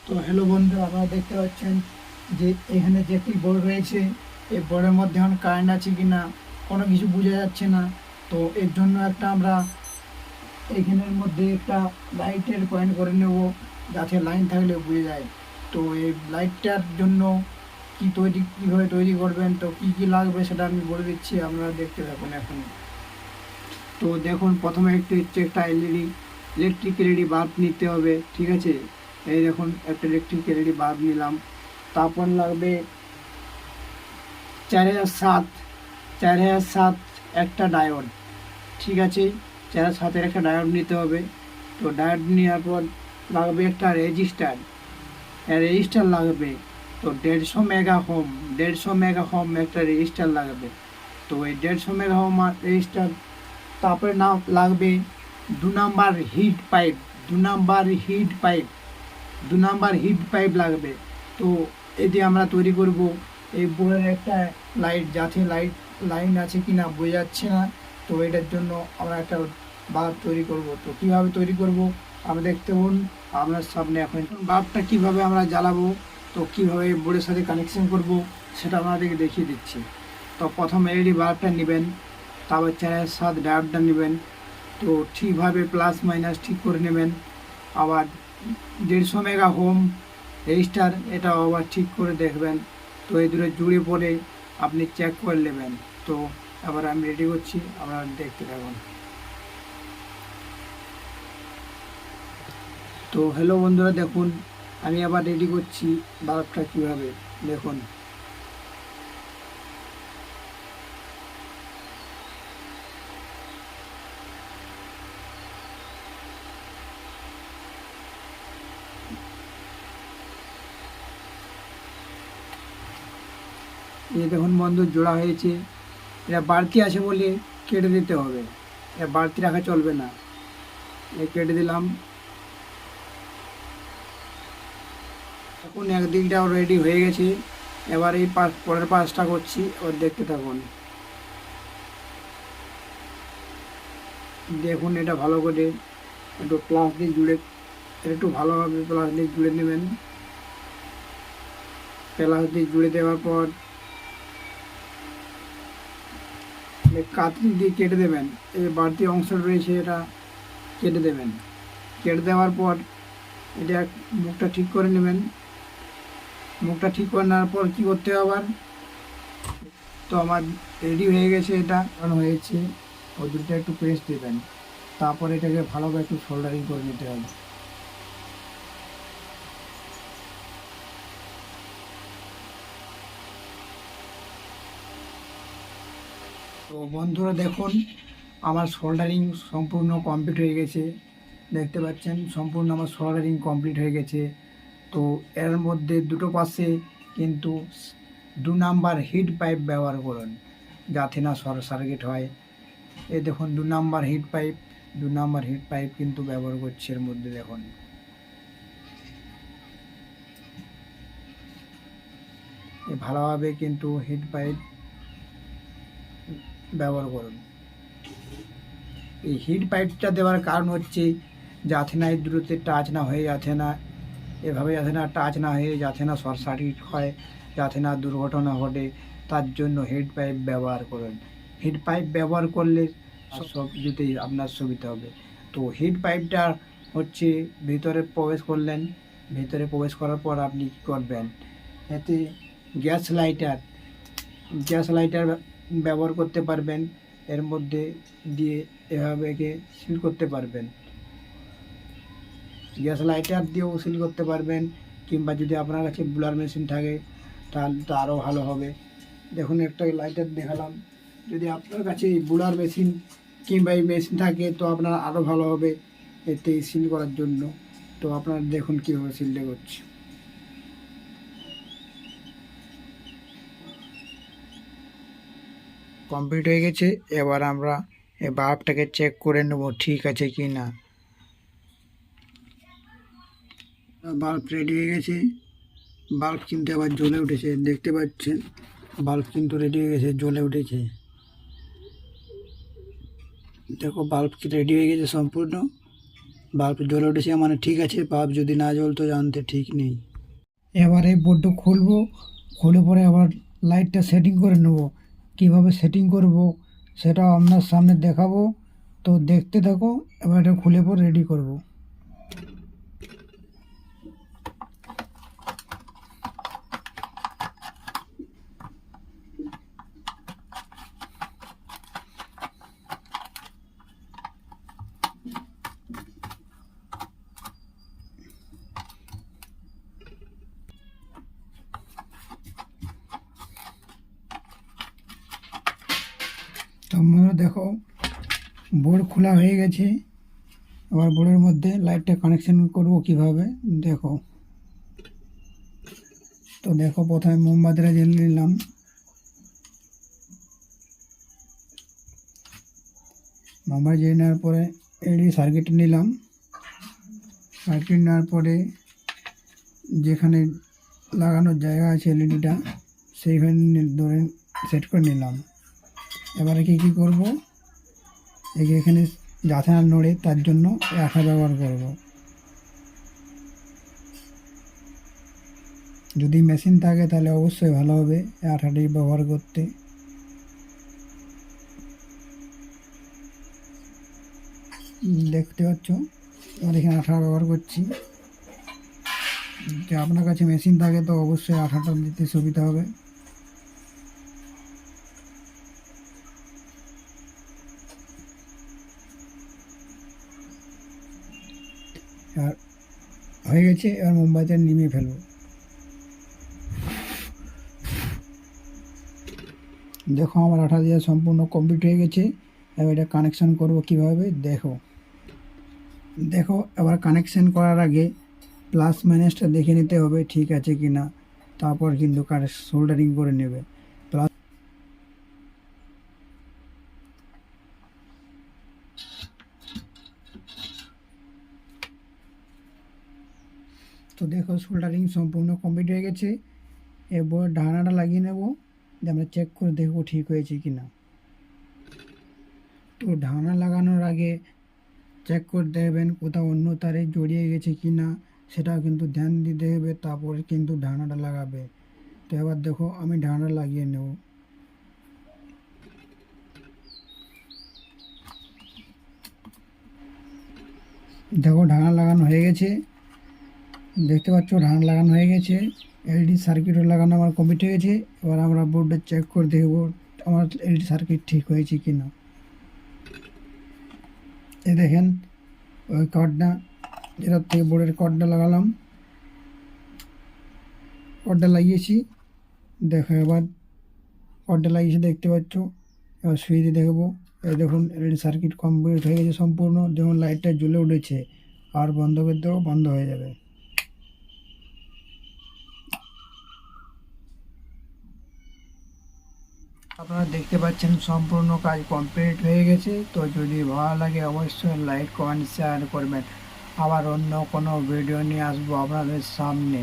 তো হ্যালো বন্ধু, আপনারা দেখতে পাচ্ছেন যে এখানে যে একটি বোর্ড রয়েছে, এই বোর্ডের মধ্যে এখন কারেন্ট আছে কি না কোনো কিছু বোঝা যাচ্ছে না। তো এর জন্য একটা আমরা এইখানের মধ্যে একটা লাইটের পয়েন্ট করে নেব, যাতে লাইন থাকলে বোঝা যায়। তো এই লাইটটার জন্য কীভাবে তৈরি করবেন, তো কি কি লাগবে সেটা আমি বলে দিচ্ছি, আপনারা দেখতে থাকুন এখন। তো দেখুন, প্রথমে একটা ইলেকট্রিক এলইডি বাল্ব নিতে হবে, ঠিক আছে। এই দেখুন, একটা ইলেকট্রিক এলইডি বাল্ব নিলাম। তারপর লাগবে 4007 4007 একটা ডায়োড, ঠিক আছে। 4007-এর একটা ডায়োড নিতে হবে। তো ডায়োড নেওয়ার পর লাগবে একটা রেজিস্টার লাগবে। তো 150 মেগা হোম একটা রেজিস্টার লাগবে। তো এই 150 মেগা হোম রেজিস্টার। তারপরে লাগবে 2 number hit pipe, 2 number hit pipe লাগবে। তো এটি আমরা তৈরি করব এই বোর্ডের একটা লাইট, যাতে লাইন আছে কি না বোঝা যাচ্ছে না। তো এটার জন্য আমরা একটা বাল্ব তৈরি করব। তো কীভাবে তৈরি করব আমরা দেখতে পাবো আপনার সামনে। এখন বাল্বটা কীভাবে আমরা জ্বালাবো, তো কীভাবে বোর্ডের সাথে কানেকশন করব সেটা আপনাদেরকে দেখিয়ে দিচ্ছি। তো প্রথম এলইডি বাল্বটা নেবেন, তারপর 4007 ডায়োডটা নেবেন। তো ঠিকভাবে প্লাস মাইনাস ঠিক করে নেবেন। আবার 150 মেগা হোম রেজিস্টার, এটাও আবার ঠিক করে দেখবেন। তো এই দুটো জুড়ে পড়ে আপনি চেক করে নেবেন। তো আবার আমি রেডি করছি, আপনারা দেখতে থাকুন। তো হ্যালো বন্ধুরা, দেখুন আমি আবার রেডি করছি বাল্বটা কীভাবে, দেখুন। এই দেখুন বন্ধু, জোড়া হয়েছে। এটা বাড়তি আছে বলে কেটে দিতে হবে, এটা বাড়তি রাখা চলবে না। কেটে দিলাম। এখন একদিকটাও রেডি হয়ে গেছে। এবার এই পরের পাশটা করছি, এবার দেখতে থাকুন। দেখুন, এটা ভালো করে একটু প্লাস্টিক জুড়ে, একটু ভালোভাবে প্লাস্টিক জুড়ে নেবেন। প্লাস্টিক জুড়ে দেওয়ার পর কাঁচি দিয়ে কেটে দেবেন। এই বাড়তি অংশ রয়েছে, এটা কেটে দেবেন। কেটে দেওয়ার পর এটা মুখটা ঠিক করে নেবেন। মুখটা ঠিক করে নেওয়ার পর কী করতে হবে আবার, তো আমার রেডি হয়ে গেছে, এটা হয়েছে। ওই দুটো একটু পেস্ট দেবেন। তারপর এটাকে ভালোভাবে একটু সোল্ডারিং করে নিতে হবে। তো বন্ধুরা দেখুন, আমার সোল্ডারিং সম্পূর্ণ কমপ্লিট হয়ে গেছে। দেখতে পাচ্ছেন সম্পূর্ণ আমার সোল্ডারিং কমপ্লিট হয়ে গেছে। তো এর মধ্যে দুটো পাশে কিন্তু 2 নাম্বার হিট পাইপ ব্যবহার করুন, যাতে না শর্ট সার্কিট হয়। এই দেখুন 2 নাম্বার হিট পাইপ কিন্তু ব্যবহার করছে এর মধ্যে। দেখুন ভালোভাবে কিন্তু হিট পাইপ ব্যবহার করুন। এই হিট পাইপটা দেওয়ার কারণ হচ্ছে যাতে না এই দূরত্বে টাচ না হয়ে, যাতে না এভাবে যাতে না টাচ না হয়ে, যাতে না শর্ট সার্কিট হয়, যাতে না দুর্ঘটনা ঘটে, তার জন্য হিট পাইপ ব্যবহার করুন। হিট পাইপ ব্যবহার করলে সব কিছুতেই আপনার সুবিধা হবে। তো হিট পাইপটা হচ্ছে ভিতরে প্রবেশ করলেন। ভিতরে প্রবেশ করার পর আপনি কী করবেন, এতে গ্যাস লাইটার ব্যবহার করতে পারবেন। এর মধ্যে দিয়ে এভাবে একে সিল করতে পারবেন। গ্যাস লাইটার দিয়েও সিল করতে পারবেন, কিংবা যদি আপনার কাছে বুলার মেশিন থাকে তাহলে তো আরও ভালো হবে। দেখুন একটা লাইটার দেখালাম, যদি আপনার কাছে এই বুলার মেশিন কিংবা এই মেশিন থাকে তো আপনার আরও ভালো হবে এতে সিল করার জন্য। তো আপনারা দেখুন কীভাবে সিলটা করছে। কমপ্লিট হয়ে গেছে। এবার আমরা এই বাল্বটাকে চেক করে নেব ঠিক আছে কি না। বাল্ব রেডি হয়ে গেছে। বাল্ব কিন্তু আবার জ্বলে উঠেছে, দেখতে পাচ্ছেন বাল্ব কিন্তু রেডি হয়ে গেছে, জ্বলে উঠেছে। দেখো বাল্ব কি রেডি হয়ে গেছে সম্পূর্ণ। বাল্ব জ্বলে উঠেছে মানে ঠিক আছে, বাল্ব যদি না জ্বলতো জানতে ঠিক নেই। এবার এই বোর্ডটা খুলবো, খুলে পরে আবার লাইটটা সেটিং করে নেব। কীভাবে সেটিং করব সেটাও আপনার সামনে দেখাবো, তো দেখতে থাকো। এবার এটা খুলে পর রেডি করব। তোমরা দেখো বোর্ড খোলা হয়ে গেছে। আবার বোর্ডের মধ্যে লাইটটা কানেকশন করব কিভাবে দেখো। তো দেখো প্রথমে মোমবাতিটা জ্বেলে নিলাম। মোমবাতি জ্বেলে নেওয়ার পরে এলইডি সার্কিট নিলাম। সার্কিট নেওয়ার পরে যেখানে লাগানোর জায়গা আছে এলইডিটা সেইখানে ধরে সেট করে নিলাম। এবারে কী করব, এখানে যাতে না নড়ে তার জন্য আঠা ব্যবহার করব। যদি মেশিন থাকে তাহলে অবশ্যই ভালো হবে আঠাটি ব্যবহার করতে। দেখতে পাচ্ছ এবার এখানে আঠা ব্যবহার করছি। যে আপনার কাছে মেশিন থাকে তো অবশ্যই আঠাটা দিতে সুবিধা হবে। আর হয়ে গেছে, এবার মোমবাতিটা নিভিয়ে ফেলবো। দেখো আমার আঠা দেওয়া সম্পূর্ণ কমপ্লিট হয়ে গেছে। এবার এটা কানেকশান করবো কীভাবে দেখো। এবার কানেকশান করার আগে প্লাস মাইনাসটা দেখে নিতে হবে ঠিক আছে কি না, তারপর কিন্তু সোল্ডারিং করে নেবে। প্লাস তো দেখো সোল্ডারিং সম্পূর্ণ কমপ্লিট হয়ে গেছে। এরপর ঢাকনাটা লাগিয়ে নেব, যে আমরা চেক করে দেখবো ঠিক হয়েছে কি না। তো ঢাকনা লাগানোর আগে চেক করে দেখবেন কোথাও অন্য তারে জড়িয়ে গেছে কি না, সেটাও কিন্তু ধ্যান দিতে হবে, তারপরে কিন্তু ঢাকনাটা লাগাবে। তো এবার দেখো আমি ঢাকনাটা লাগিয়ে নেব। দেখো ঢাকনা লাগানো হয়ে গেছে, দেখতে পাচ্ছ ঢাকনা লাগানো হয়ে গেছে। এলইডি সার্কিটও লাগানো আমার কমপ্লিট হয়ে গেছে। এবার আমরা বোর্ডটা চেক করে দেখব আমার এলইডি সার্কিট ঠিক হয়েছে কি না। এ দেখেন ওই কর্ডটা, যেটার থেকে বোর্ডের কর্ডটা লাগালাম, কর্ডটা লাগিয়েছি। দেখো এবার কর্ডটা লাগিয়েছি দেখতে পাচ্ছ। এবার সুইচ দিয়ে দেখবো, এই দেখুন এলইডি সার্কিট কমপ্লিট হয়ে গেছে সম্পূর্ণ। যেমন লাইটটা জ্বলে উঠেছে, আর বন্ধ করে দেবো, বন্ধ হয়ে যাবে। আপনারা দেখতে পাচ্ছেন সম্পূর্ণ কাজ কমপ্লিট হয়ে গেছে। তো যদি ভালো লাগে অবশ্যই লাইক কমেন্ট শেয়ার করবেন। আবার অন্য কোনো ভিডিও নিয়ে আসবো আপনাদের সামনে।